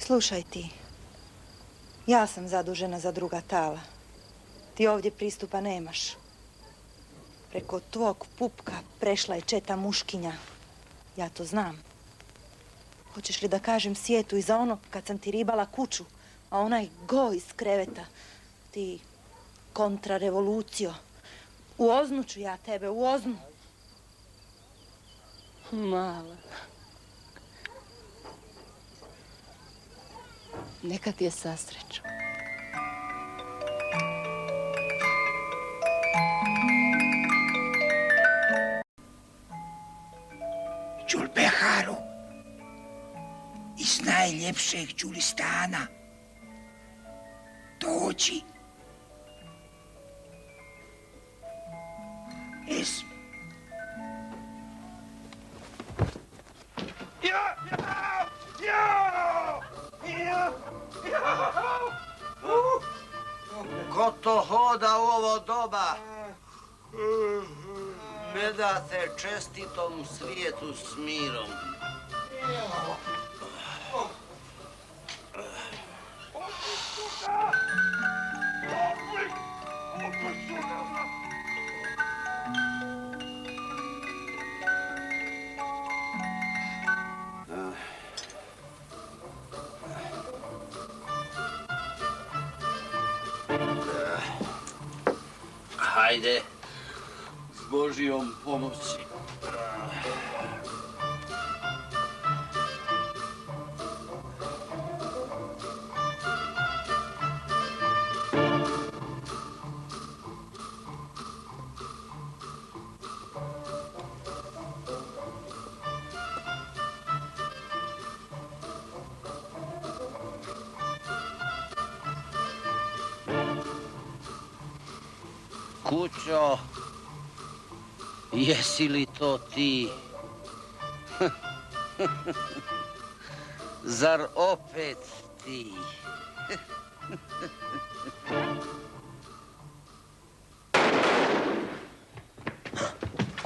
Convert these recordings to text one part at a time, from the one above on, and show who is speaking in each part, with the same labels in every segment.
Speaker 1: Slušaj ti, ja sam zadužena za druga tala. Ti ovdje pristupa nemaš. Preko tvog pupka prešla je četa muškinja. Ja to znam. Hoćeš li da kažem svijetu i za ono kad sam ti ribala kuću, a onaj go iz kreveta, ti kontrarevolucijo. U oznu ću ja tebe, u oznu.
Speaker 2: Mala. Neka ti je sasreću.
Speaker 3: Đulbeharu, iz najljepšeg Đulistana, dođi.
Speaker 4: Ko to hoda u ovo doba? Ne date čestitom svijetu s mirom. Hajde, s Božijom pomoći. Kućo, jesi li to ti? Zar opet ti?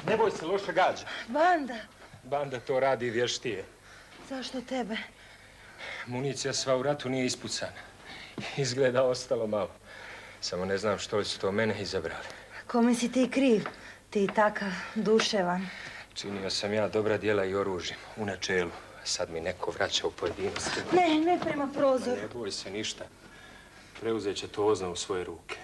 Speaker 5: Ne boj se, loša gađa.
Speaker 1: Banda.
Speaker 5: Banda to radi vještije.
Speaker 1: Zašto tebe?
Speaker 5: Municija sva u ratu nije ispucana. Izgleda ostalo malo. Samo ne znam što li su to mene izabrali.
Speaker 1: Kome si ti kriv? Ti takav duševan.
Speaker 5: Činio sam ja dobra djela i oružjem, u načelu. Sad mi neko vraća u pojedinosti.
Speaker 1: Ne prema prozoru.
Speaker 5: Ne boj se ništa. Preuzet će to ozna u svoje ruke.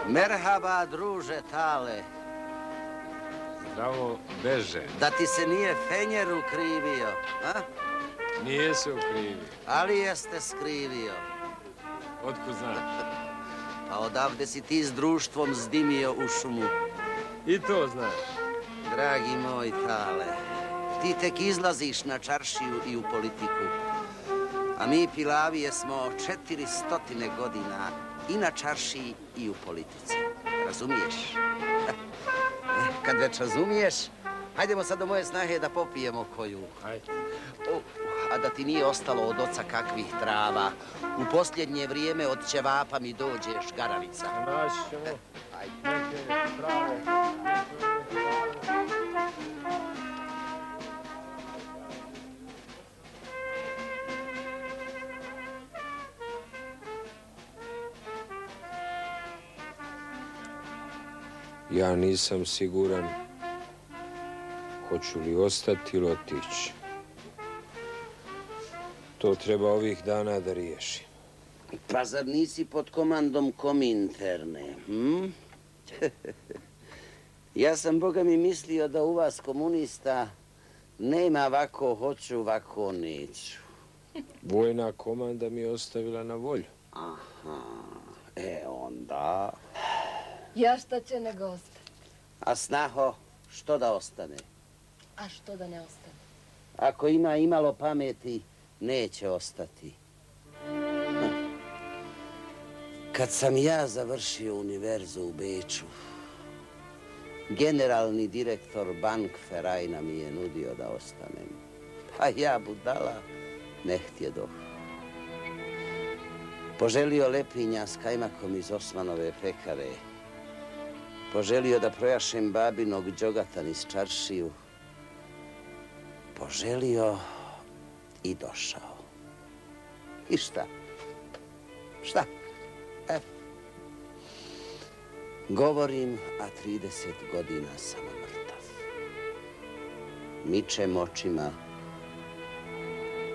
Speaker 4: Merhaba, druže Tale.
Speaker 5: Zdravo, Beže.
Speaker 4: Da ti se nije Fenjer ukrivio, a?
Speaker 5: Nije se ukrivio.
Speaker 4: Ali jeste skrivio.
Speaker 5: Otkud znaš?
Speaker 4: Pa odavde si ti s društvom zdimio u šumu.
Speaker 5: I to znaš.
Speaker 4: Dragi moj Tale, ti tek izlaziš na čaršiju i u politiku. A mi Pilavije smo 400 godina i na čaršiji i u politici. Razumiješ? Kad već razumiješ, hajdemo sad do moje snahe da popijemo koju.
Speaker 5: Hajde.
Speaker 4: A da ti nije ostalo od oca kakvih trava, u posljednje vrijeme od ćevapa mi dođe šgaravica.
Speaker 5: Naćemo.
Speaker 4: Hajde.
Speaker 6: Ja nisam siguran hoću li ostati ili otići. To treba ovih dana da riješim.
Speaker 4: Pa zar nisi pod komandom Kominterne, Ja sam, Boga mi, mislio da u vas komunista nema ovako hoću, ovako neću.
Speaker 6: Vojna komanda mi je ostavila na volju.
Speaker 4: Aha, onda...
Speaker 2: Ja šta će nego ostati?
Speaker 4: A snaho, što da ostane?
Speaker 2: A što da ne ostane?
Speaker 4: Ako ima imalo pameti, neće ostati. Kad sam ja završio univerzu u Beču, generalni direktor Bankvereina mi je nudio da ostanem. Pa ja, budala, ne htjedoh. Poželio lepinja s kajmakom iz Osmanove pekare. Poželio da projašem babinog đogatan iz čaršiju. Poželio i došao. I šta? Šta? Govorim, a 30 godina sam mrtav. Mičem očima,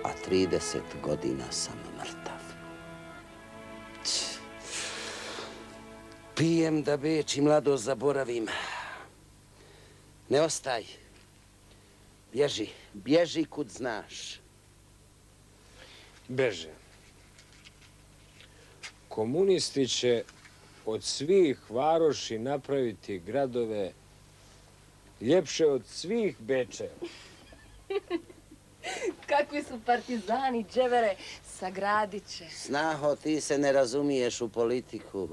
Speaker 4: a 30 godina sam mrtav. Pijem da Beč i mladost zaboravim. Ne ostaj. Bježi, bježi kud znaš.
Speaker 6: Beže. Komunisti će od svih varoši napraviti gradove ljepše od svih Bečeva.
Speaker 2: Kakvi su partizani, dževere, sagradit će.
Speaker 4: Snaho, ti se ne razumiješ u politiku.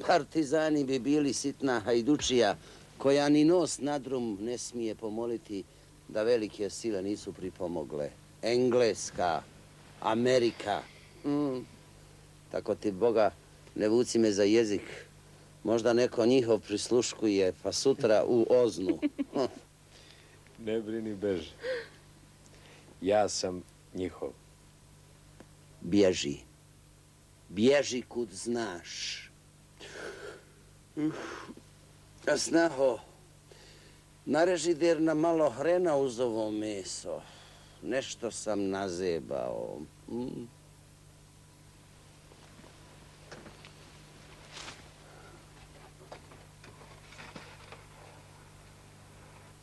Speaker 4: Partizani bi bili sitna hajdučija koja ni nos na drum ne smije pomoliti da velike sile nisu pripomogle. Engleska, Amerika. Tako ti Boga, ne vuci me za jezik. Možda neko njihov prisluškuje, pa sutra u Oznu.
Speaker 6: Ne brini, Beže. Ja sam njihov.
Speaker 4: Bježi. Bježi kud znaš. A snaho, nareži der na malo hrena uz ovo meso. Nešto sam nazebao.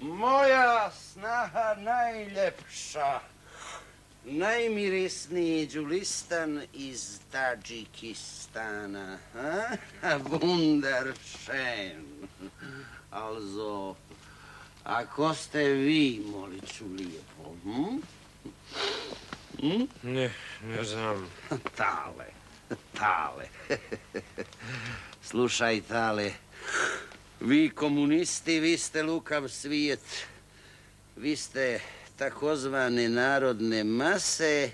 Speaker 4: Moja snaha najljepša, najmirisniji đulistan iz Tadžikistana. Wunderschön. Also, ako ste vi, moliću lijepo.
Speaker 6: Ne znam.
Speaker 4: Tale. Slušaj, Tale. Vi komunisti, vi ste lukav svijet. Vi ste takozvane narodne mase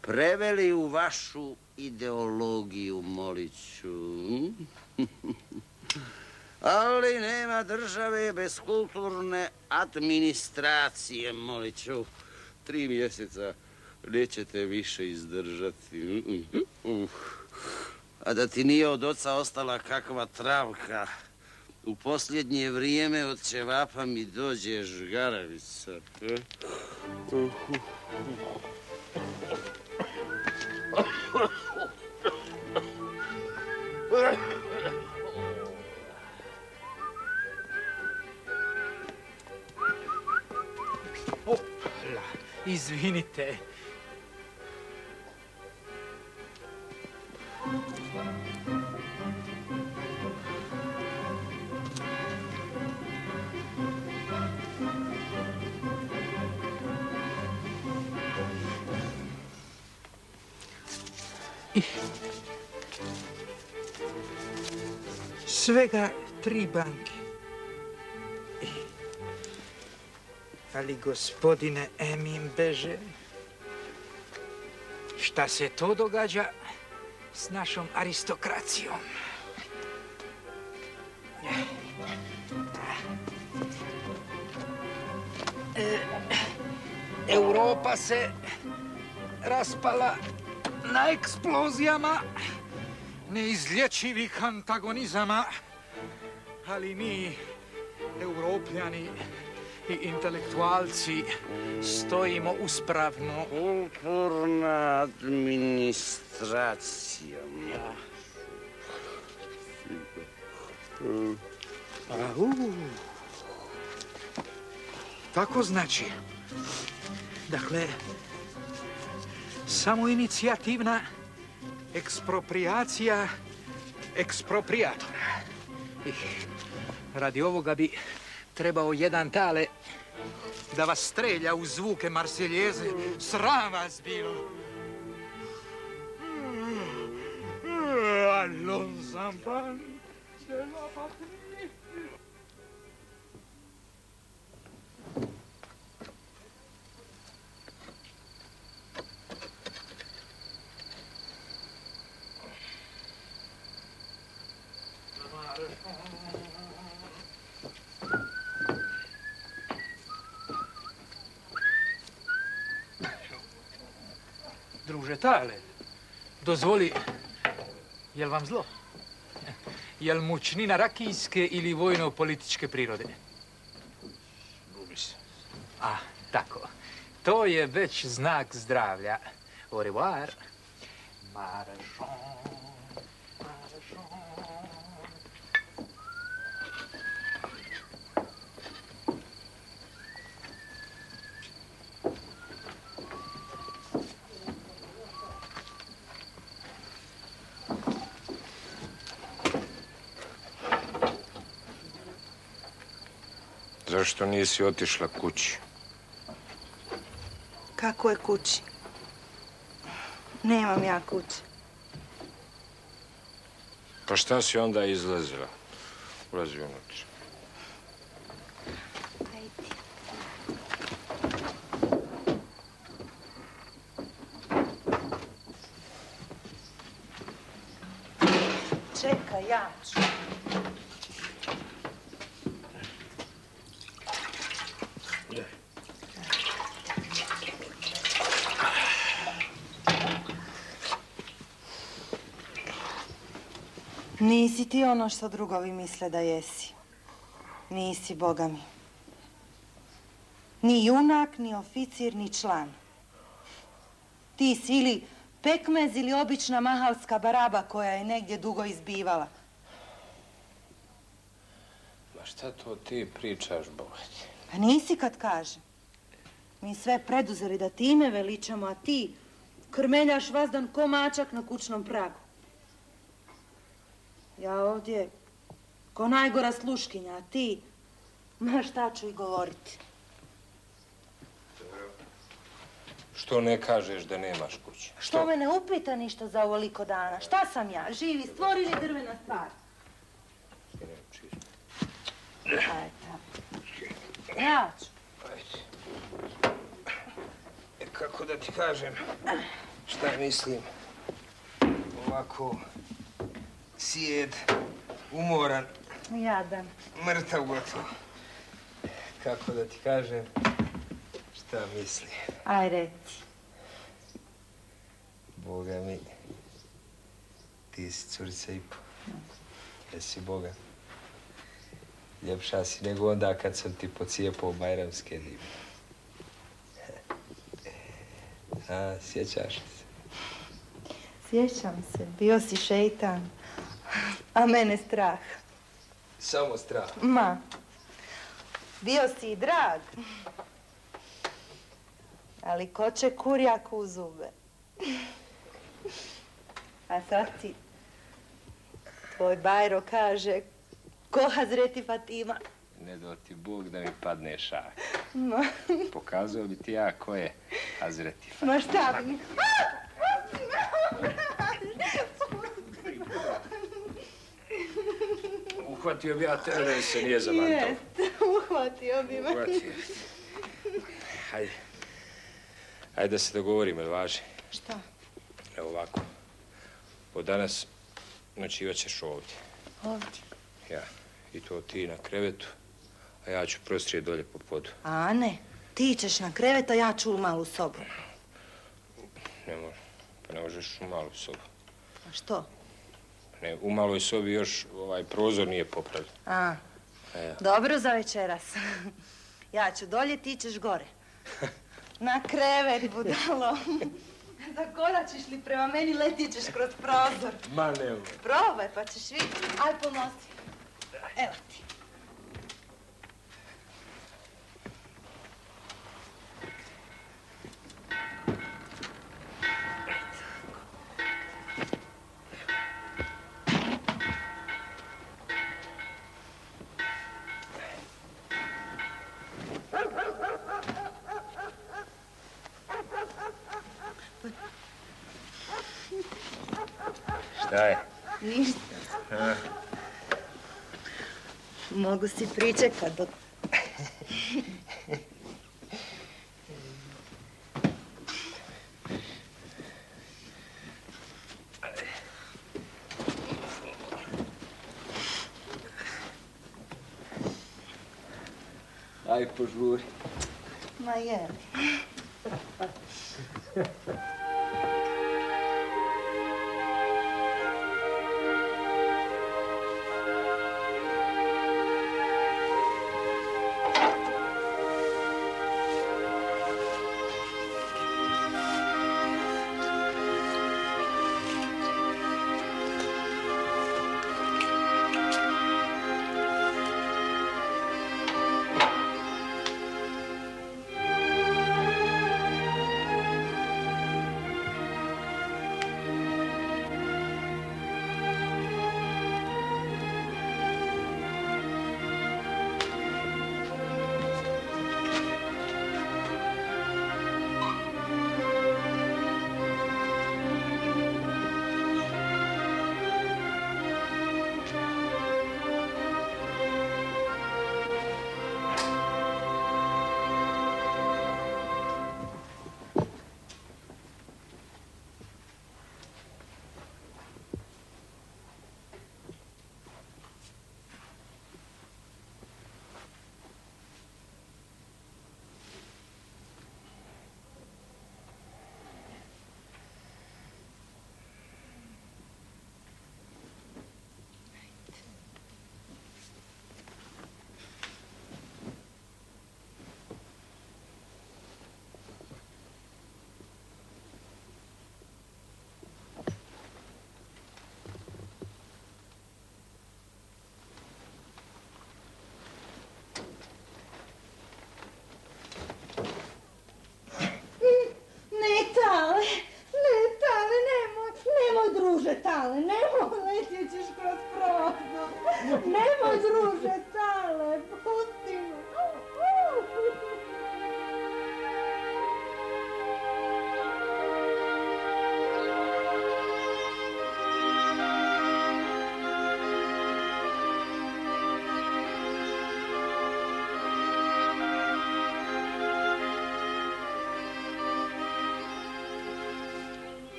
Speaker 4: preveli u vašu ideologiju, moliću. Ali nema države bez kulturne administracije, moliću. 3 mjeseca nećete više izdržati. A da ti nije od oca ostala kakva travka, u posljednje vrijeme od ćevapa mi dođe žgaravica.
Speaker 7: Opla, izvinite. Svega 3 banke. Ali gospodine Emin Beže, šta se to događa s našom aristokracijom? Europa se raspala na eksplozijama neizlječivih antagonizama, ali mi, Europljani i intelektualci, stojimo uspravno.
Speaker 4: Kulturna administracija.
Speaker 7: Tako znači. Dakle, samoinicijativna eksproprijacija eksproprijatora. I radi ovoga bi trebao jedan Tale da vas strelja u zvuke Marseljeze. Sram vas bilo. Allons enfants de la patrie. Druže Tale, dozvoli, jel vam zlo? Jel mučnina rakijske ili vojno-političke prirode?
Speaker 6: Gubi se.
Speaker 7: A, tako. To je već znak zdravlja. Au revoir. Maražon.
Speaker 6: Zašto nisi otišla kući?
Speaker 1: Kako je kući? Nemam ja kući.
Speaker 6: Pa šta si onda izlazila? Ulazi unutra.
Speaker 1: Čekaj, ja ću. Nisi ti ono što drugovi misle da jesi. Nisi, Boga mi. Ni junak, ni oficir, ni član. Ti si ili pekmez ili obična mahalska baraba koja je negdje dugo izbivala.
Speaker 6: Ma šta to ti pričaš, Bogati?
Speaker 1: Pa nisi kad kažem. Mi sve preduzeli da time veličamo, a ti krmeljaš vazdan ko mačak na kućnom pragu. Ja ovdje ko najgora sluškinja, a ti, ma šta ću i govoriti.
Speaker 6: Što ne kažeš da nemaš kuće?
Speaker 1: Što me ne upita ništa za ovoliko dana? Šta sam ja? Živi stvor ili drvena stvar? Ajde. Ja ću.
Speaker 6: Kako da ti kažem? Šta mislim? Ovako sjed, umoran,
Speaker 1: Jadan.
Speaker 6: mrtav gotovo. Kako da ti kažem? Šta mislim?
Speaker 1: Aj, reci.
Speaker 6: Boga mi, ti si curica i po. Jesi Boga. Ljepša si nego onda kad sam ti pocijepao bajramske dive. A, sjećaš se?
Speaker 1: Sjećam se, bio si šeitan, a mene strah.
Speaker 6: Samo strah.
Speaker 1: Ma, bio si i drag. Ali ko će kurjak u zube? A sad ti, tvoj bajro kaže, ko Hazreti Fatima.
Speaker 6: Ne do ti Bog da mi padne šak.
Speaker 1: Ma,
Speaker 6: Pokazao bi ti ja ko je Hazreti Fatima.
Speaker 1: ma šta bi mi?
Speaker 6: Uhvatio bi ja tebe da se nije zamantao.
Speaker 1: Jest, uhvatio bi me.
Speaker 6: Uhvatio. Hajde. Hajde da se dogovorimo, jel važi?
Speaker 1: Šta?
Speaker 6: Evo ovako. Od danas noćivat ćeš ovdje.
Speaker 1: Ovdje.
Speaker 6: Ja. I to ti na krevetu, a ja ću prostrije dolje po podu.
Speaker 1: A ne, ti ćeš na krevet, a ja ću u malu sobu.
Speaker 6: Ne može. Pa ne možeš u malu sobu.
Speaker 1: A što?
Speaker 6: Ne, u maloj sobi još prozor nije popravljen.
Speaker 1: A,
Speaker 6: Ja.
Speaker 1: dobro za večeras. Ja ću dolje, ti ćeš gore. Na krevet, budalo. Zakoračiš li prema meni, letit ćeš kroz prozor.
Speaker 6: Ma ne.
Speaker 1: Probaj, pa ćeš vidjeti. Aj, pomozi. Evo ti.
Speaker 6: Šta je?
Speaker 1: Ništa. Mogu si pričekat dok...
Speaker 6: Aj, požuri.
Speaker 1: Ma je.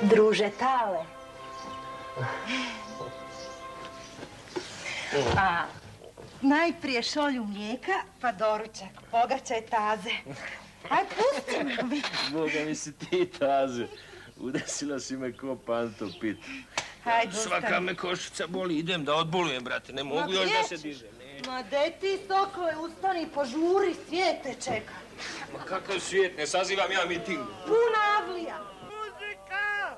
Speaker 1: Druže Tale. A najprije šolju mlijeka, pa doručak. Pogačaj taze. Aj, pusti me.
Speaker 8: Boga mi si ti, Taze. Udesila si me ko panto pit.
Speaker 1: Hajde,
Speaker 8: Svaka me košica boli, idem da odbolujem, brate. Ne mogu još da se dižem.
Speaker 1: Ma de ti, Sokole, ustani, požuri, svijet te čeka.
Speaker 5: Ma kakav svijet, ne sazivam ja miting.
Speaker 1: Puna avlija.
Speaker 8: Muzika!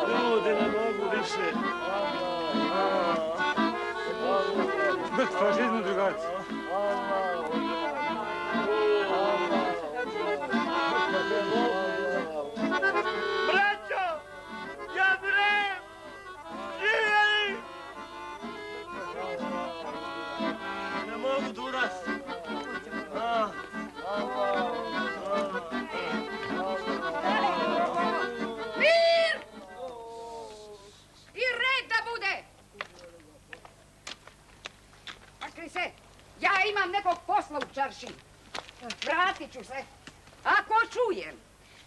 Speaker 8: Ljudi ne mogu više.
Speaker 5: Bez fašizmu, drugarci.
Speaker 8: Braćo! Ja vrem! Živjeli! Ne mogu duras.
Speaker 9: Mir! I red da bude! Pakli se, ja imam nekog posla u čarši. Vratit ću se. Ako čujem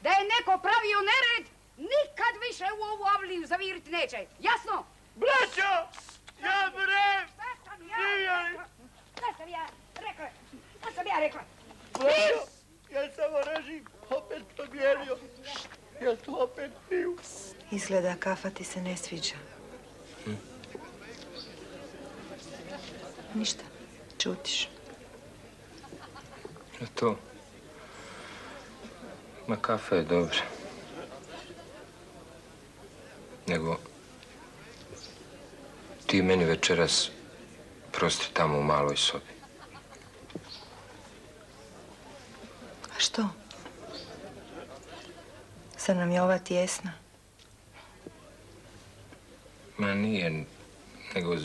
Speaker 9: da je neko pravio nered, nikad više u ovu avliju zaviriti neće. Jasno?
Speaker 8: Braćo! Ja vrem!
Speaker 9: Šta sam ja rekla? Šta sam ja rekla?
Speaker 8: Braćo! Ja samo režim opet promijenio. Ja to opet piju.
Speaker 1: Izgleda kafa ti se ne sviđa. Ništa, čutiš.
Speaker 5: To. Ma kafa je dobra. Nego, ti meni večeras prosti tamo u maloj sobi.
Speaker 1: A što? Sad nam je ova tjesna.
Speaker 5: Ma nije, nego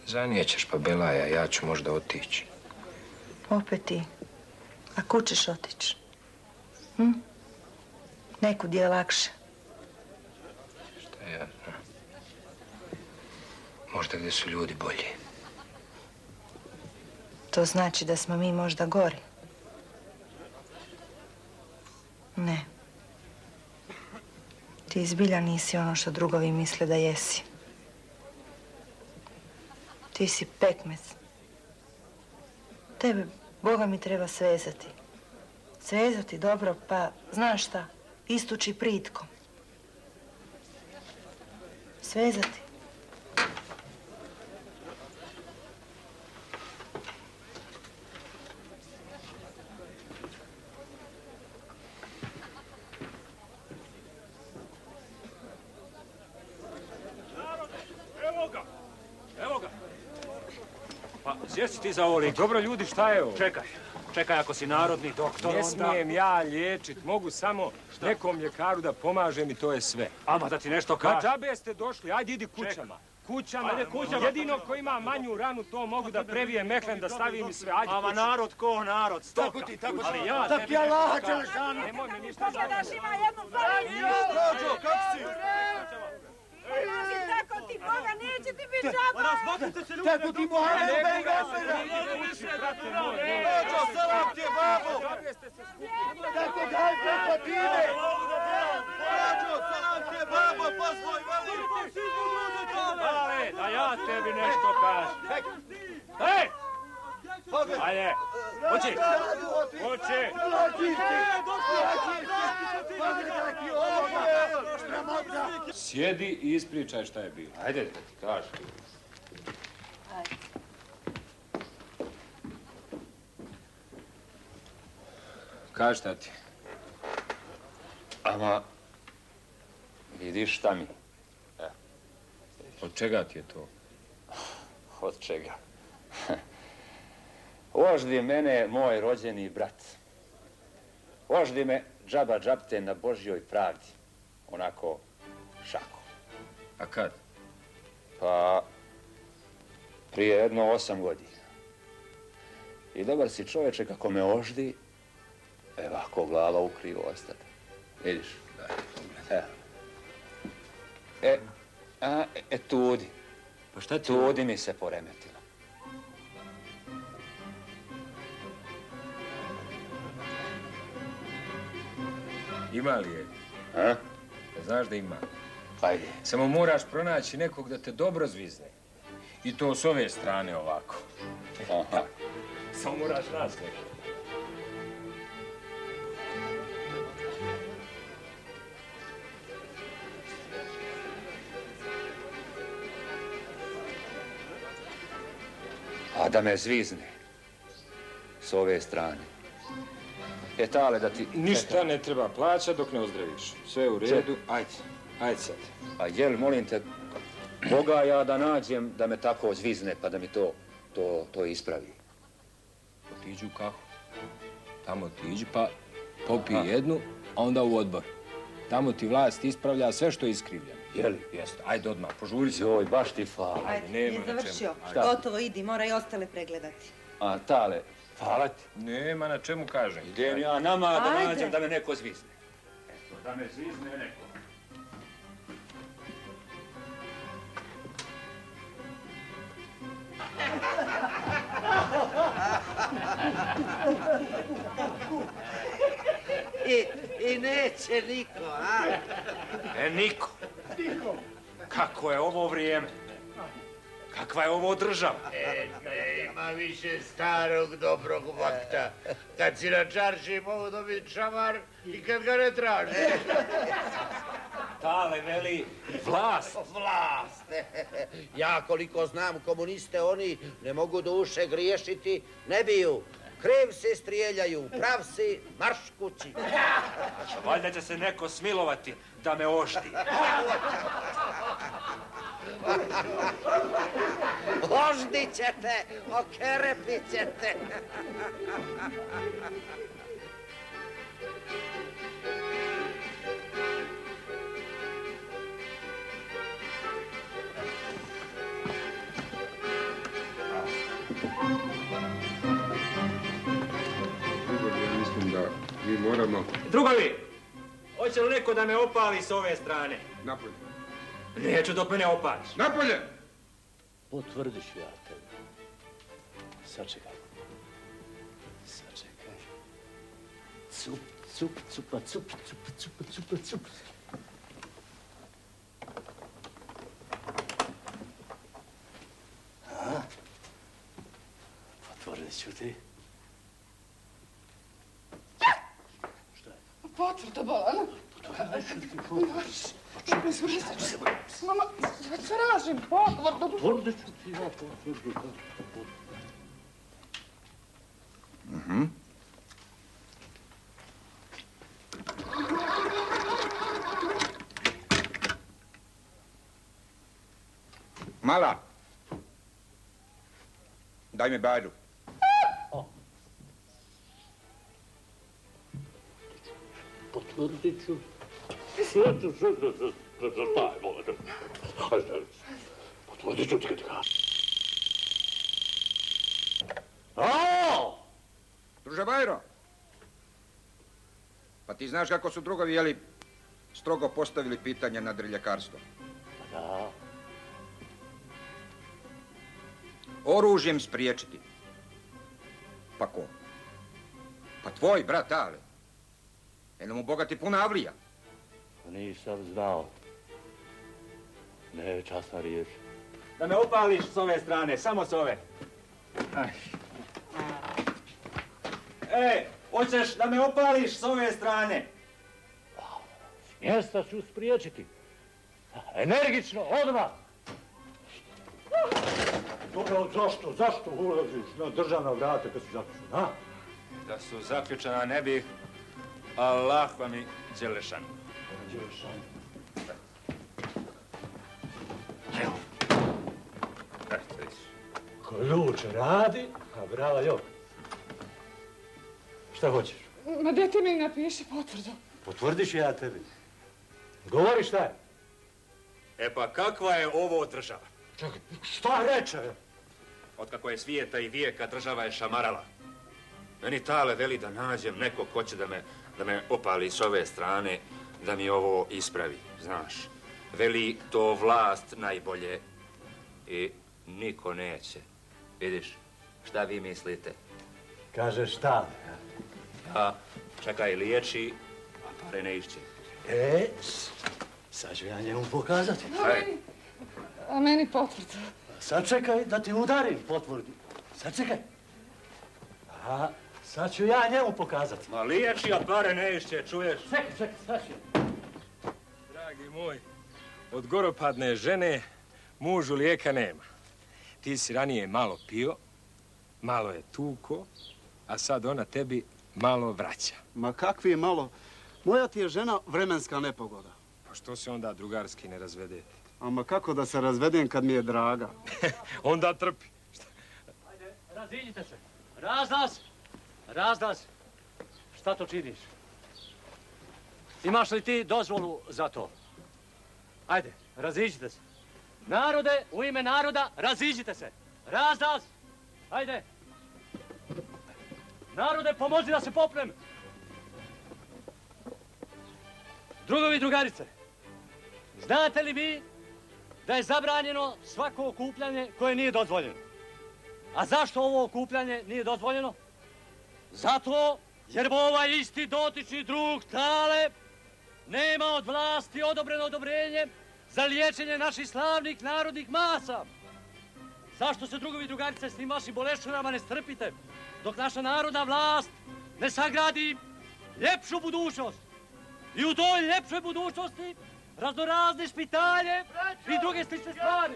Speaker 5: zanijećeš pa Belaja, ja ću možda otići.
Speaker 1: Opet ti. A kud ćeš otići? Nekud je lakše.
Speaker 5: Šta ja znam. Možda gdje su ljudi bolji.
Speaker 1: To znači da smo mi možda gori. Ne. Ti zbilja nisi ono što drugovi misle da jesi. Ti si pekmez. Tebe, Boga mi treba svezati. Svezati dobro, pa znaš šta, istuči pritkom. Svezati.
Speaker 10: Evo ga. Pa, sjesti ti za ovo lik.
Speaker 5: Dobro, ljudi, šta je ovo?
Speaker 10: Čekaj, ako si narodni doktor,
Speaker 5: Ne
Speaker 10: onda...
Speaker 5: smijem ja liječit, mogu samo nekom ljekaru da pomažem i to je sve.
Speaker 10: Ama da ti nešto
Speaker 5: Ma
Speaker 10: kažem.
Speaker 5: džabe ste došli, ajde idi kućama. Kućama,
Speaker 10: Ajde, kućama.
Speaker 5: jedino ko ima manju ranu, to mogu da previjem mehlen, da stavim i sve, ajde
Speaker 10: Ama
Speaker 5: kućama.
Speaker 10: narod ko narod, stoka.
Speaker 8: Tako ti, tako ti.
Speaker 10: Ali ja
Speaker 8: Tak
Speaker 10: tebi
Speaker 8: ja
Speaker 10: nešto
Speaker 8: Allaha
Speaker 10: kažem.
Speaker 8: Đelešanu.
Speaker 5: Nemoj me ništa zanimati.
Speaker 9: Ima jednu farinju.
Speaker 8: Rođo, kako si?
Speaker 9: Tako ti, Boga, neće ti biti džaba.
Speaker 10: Razmaknite se ljudi.
Speaker 8: Tako ti Mohamed Ben Gafera. Rođo, salam ti je, babo. Tako daj preko time. Rođo, salam ti je, babo, posloj, veli.
Speaker 10: Ale, da ja tebi nešto kažem. Hej! Ajde, hoći. Hoći.
Speaker 5: Sjedi i ispričaj šta je bilo. Ajde da ti kažem. Kaži šta ti.
Speaker 11: Ama, vidiš šta mi?
Speaker 5: Od čega ti je to?
Speaker 11: Od čega? Oždi mene moj rođeni brat. Oždi me džaba džapte na Božjoj pravdi. Onako, šako.
Speaker 5: A kad?
Speaker 11: Pa, prije jedno 8 godina. I dobar si čovječe kako me oždi, evo ako glava ukrivo ostane. Vidiš? Evo. Tudi.
Speaker 5: Pa šta ti?
Speaker 11: Tudi mi se poremetila.
Speaker 5: Ima li je?
Speaker 11: A?
Speaker 5: Znaš da ima.
Speaker 11: Hajde.
Speaker 5: Samo moraš pronaći nekog da te dobro zvizne. I to s ove strane ovako.
Speaker 11: Aha.
Speaker 5: Samo moraš naći nekog.
Speaker 11: A da me zvizne. S ove strane. Tale, da ti...
Speaker 5: Ništa ne treba plaćati dok ne ozdraviš. Sve u redu. Ajde sad.
Speaker 11: A jel, molim te, Boga ja da nađem da me tako zvizne pa da mi to ispravi.
Speaker 5: Otiđi u kahu. Tamo otiđi pa popij jednu, a onda u odbor. Tamo ti vlast ispravlja sve što je iskrivljeno.
Speaker 11: Jeli?
Speaker 5: Jeste. Ajde odmah, požuri se.
Speaker 11: Joj, baš ti hvala.
Speaker 1: Ajde,
Speaker 5: nema
Speaker 1: nije
Speaker 5: na čemu.
Speaker 1: završio.
Speaker 11: Šta?
Speaker 1: Gotovo, idi, mora i ostale pregledati.
Speaker 11: A, Tale, hvala ti.
Speaker 5: Nema na čemu kažem.
Speaker 11: Idem ja nama da
Speaker 1: Ajde.
Speaker 11: nađem da me neko zvizne. Eto, da me zvizne neko.
Speaker 4: I neće niko, a?
Speaker 5: Niko. Kako je ovo vrijeme? Kakva je ovo država?
Speaker 8: Nema više starog dobrog vakta. Kad si na čarši mogu dobiti šamar i kad ga ne traži.
Speaker 5: Tale veli vlast.
Speaker 4: Vlast. Ja koliko znam komuniste, oni ne mogu duše griješiti, ne biju. Kriv se strijeljaju, prav si, marš kući.
Speaker 5: Valjda će se neko smilovati da me ošti.
Speaker 4: Oždit ćete, okerepit ćete.
Speaker 6: Ja mislim da mi moramo...
Speaker 5: Drugovi, hoće li neko da me opali s ove strane?
Speaker 6: Napolje.
Speaker 5: Neću dok me ne opališ.
Speaker 6: Napolje!
Speaker 10: Potvrdiš ja tebi. Sačekaj. Cup, cup, cupa, cup, cup, cupa, cupa, cup. A? Potvrdit ću ti. Šta je?
Speaker 9: Potvrda bolana. Mama, tražim potvrdu.
Speaker 10: Potvrdit ću ti ja potvrdu.
Speaker 6: Mala! Daj mi bajdu.
Speaker 10: Potvrdit ću. Potvrdit ću ti kad kažem.
Speaker 6: Druže Bajro! Pa ti znaš kako su drugovi, jeli, strogo postavili pitanje nad reljekarstvom?
Speaker 10: Da.
Speaker 6: Oružjem spriječiti. Pa ko? Pa tvoj brat Ale. Jel mu bogati puna avlija?
Speaker 10: Nisam znao. Ne, časna riječ.
Speaker 5: Da me opališ s ove strane, samo s ove. Hoćeš da me opališ s ove strane?
Speaker 10: S mjesta ću spriječiti. Energično, odmah! Dobro, zašto ulaziš na državna vrata kad su zaključena, a?
Speaker 5: Da su zaključena ne bih, Allah vam i Đelešan.
Speaker 10: Đelešan.
Speaker 5: Evo. Eto vidiš.
Speaker 10: Ključ radi, a brala jok. Šta hoćeš?
Speaker 9: Ma gdje ti mi napiši potvrdu?
Speaker 10: Potvrdiš ja tebi. Govori šta je?
Speaker 5: E pa kakva je ovo država?
Speaker 10: Čekaj, šta reče?
Speaker 5: Otkako je svijeta i vijeka država je šamarala. Meni Tale veli da nađem nekog ko će da me opali s ove strane, da mi ovo ispravi, znaš.
Speaker 11: Veli to vlast najbolje i niko neće. Vidiš, šta vi mislite?
Speaker 10: Kaže šta?
Speaker 11: Ja, čekaj, liječi, a pare ne išće.
Speaker 10: Sad ću ja njemu pokazati.
Speaker 2: A meni potvrdu.
Speaker 10: Sačekaj da ti udarim potvrdu. Sačekaj. A sad ću ja njemu pokazati.
Speaker 11: Ma liječi, a pare ne išće, čuješ?
Speaker 10: Čekaj, sad ću.
Speaker 5: Dragi moj, od goropadne žene mužu lijeka nema. Ti si ranije malo pio, malo je tuko, a sad ona tebi malo vraća.
Speaker 12: Ma kakvi malo? Moja ti je žena vremenska nepogoda.
Speaker 5: Pa što se onda drugarski ne razvedete?
Speaker 12: Ama kako da se razvedem kad mi je draga?
Speaker 5: Onda trpi.
Speaker 10: Ajde, raziđite se. Razlaz. Šta to činiš? Imaš li ti dozvolu za to? Ajde, raziđite se. Narode, u ime naroda, raziđite se. Razlaz! Ajde! Narode, pomozi da se popnem! Drugovi i drugarice, znate li vi da je zabranjeno svako okupljanje koje nije dozvoljeno? A zašto ovo okupljanje nije dozvoljeno? Zato jer ovaj isti dotični drug Tale nema od vlasti odobreno odobrenje za liječenje naših slavnih narodnih masa. Zašto se drugovi i drugarice s tim vašim bolešćunama ne strpite dok naša narodna vlast ne sagradi ljepšu budućnost? I u toj ljepšoj budućnosti raznorazne špitalje i druge slične stvari.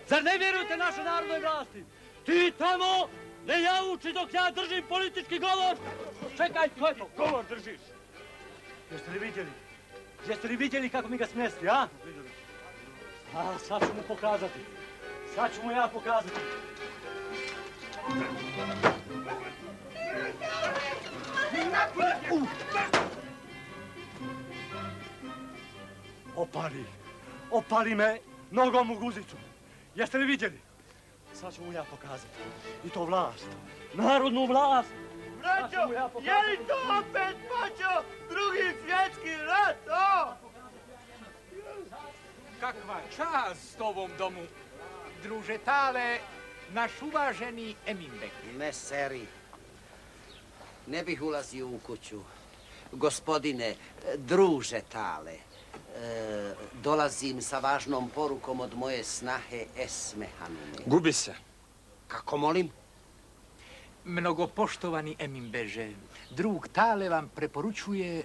Speaker 10: Zar ne vjerujete našoj narodnoj vlasti? Ti tamo ne jauči dok ja držim politički govor. Čekaj, ko je to? Govor držiš. Jeste li vidjeli kako mi ga smjesti, a? A, sad ću mu pokazati. Sad ću mu ja pokazati. Opali me nogom u guzicu. Jeste li vidjeli? Sad ću mu ja pokazati. I to vlast. Narodnu vlast.
Speaker 8: Braćo, je li to opet počeo Drugi svjetski rat, o?
Speaker 7: Kakva čast ovom domu, druže Tale, naš uvaženi Emimbek.
Speaker 4: Ne, seri. Ne bih ulazio u kuću. Gospodine, druže Tale, dolazim sa važnom porukom od moje snahe Esme Hanume.
Speaker 5: Gubi se.
Speaker 4: Kako molim?
Speaker 7: Mnogopoštovani Emimbeže, drug Tale vam preporučuje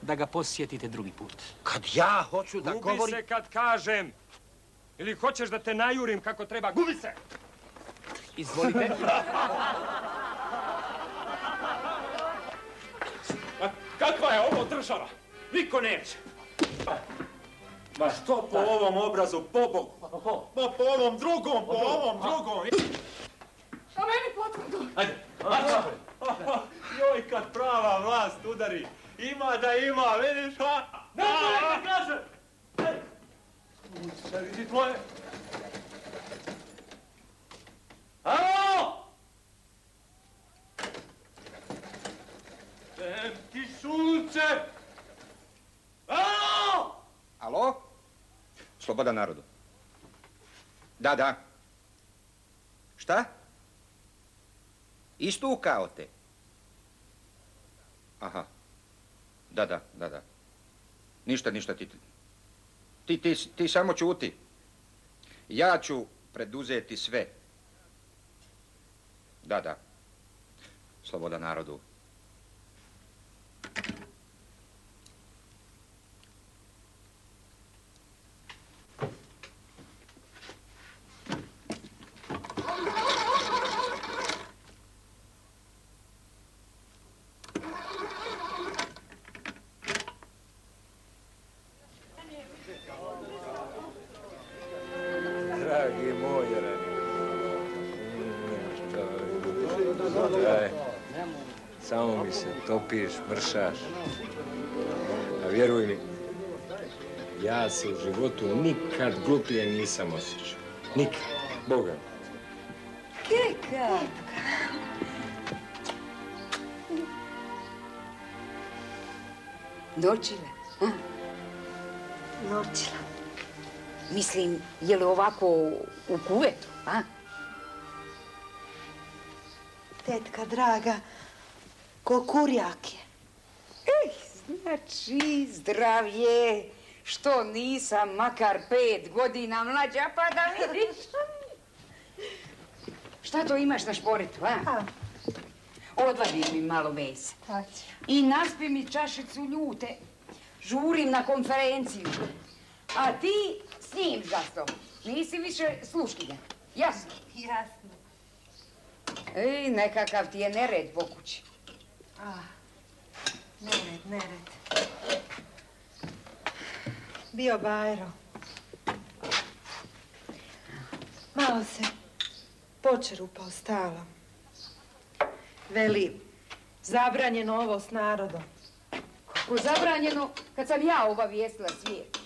Speaker 7: da ga posjetite drugi put.
Speaker 4: Kad ja hoću da govorim...
Speaker 5: Gubi se kad kažem. Ili hoćeš da te najurim kako treba. Gubi se!
Speaker 7: Izvolite.
Speaker 5: Kakva je ovo država? Niko neće. Ma što po ovom obrazu, po Bogu?
Speaker 8: Pa po ovom drugom,
Speaker 2: A meni potvrdu.
Speaker 10: Ajde.
Speaker 8: Joj, kad prava vlast udari. Ima da ima, vidiš, ha?
Speaker 10: Ne, kaže! Sve vidi tvoje. Alo! Dem ti sunce! Alo!
Speaker 13: Alo? Sloboda narodu. Da. Šta? Istukao te? Aha. Da. Ništa, ti samo čuti. Ja ću preduzeti sve. Da. Sloboda narodu.
Speaker 5: Dragi moj Daj, samo mi se topiš, mršaš. A vjeruj mi, ja se u životu nikad gluplje nisam osjećao. Nikad. Boga.
Speaker 1: Keka.
Speaker 9: Noćile?
Speaker 1: Noćila.
Speaker 9: Mislim, je li ovako u kuvetu, a?
Speaker 1: Tetka draga, ko kurjak je.
Speaker 9: Znači, zdravje, što nisam makar 5 godina mlađa, pa da vidiš. Šta to imaš na šporetu, a? Odvadi mi malo mesa. I naspi mi čašicu ljute. Žurim na konferenciju. A ti s njim za stol. Nisi više sluškinja. Jasno?
Speaker 1: Jasno.
Speaker 9: Ej, nekakav ti je nered po kući.
Speaker 1: Nered. Bio Bajro. Malo se počerupao stalo. Veli, zabranjeno ovo s narodom.
Speaker 9: Kako zabranjeno kad sam ja obavijestila svijet?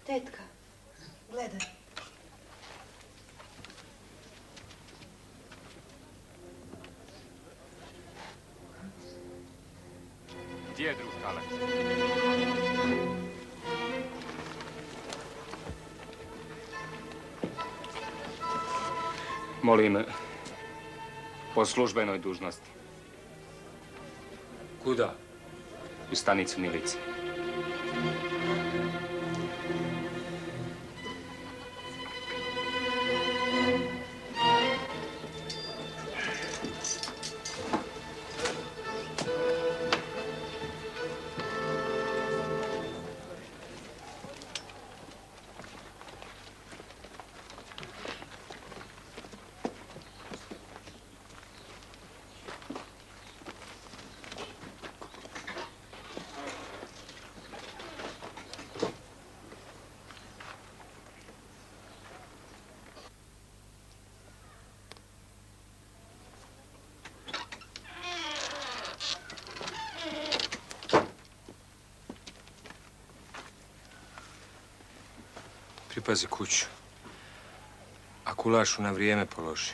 Speaker 1: Tetka, gledaj.
Speaker 5: Gdje je drug Tale?
Speaker 11: Molim, po službenoj dužnosti.
Speaker 5: Kuda?
Speaker 11: U stanicu milicije.
Speaker 5: Pripazi kuću. A kulašu na vrijeme položi.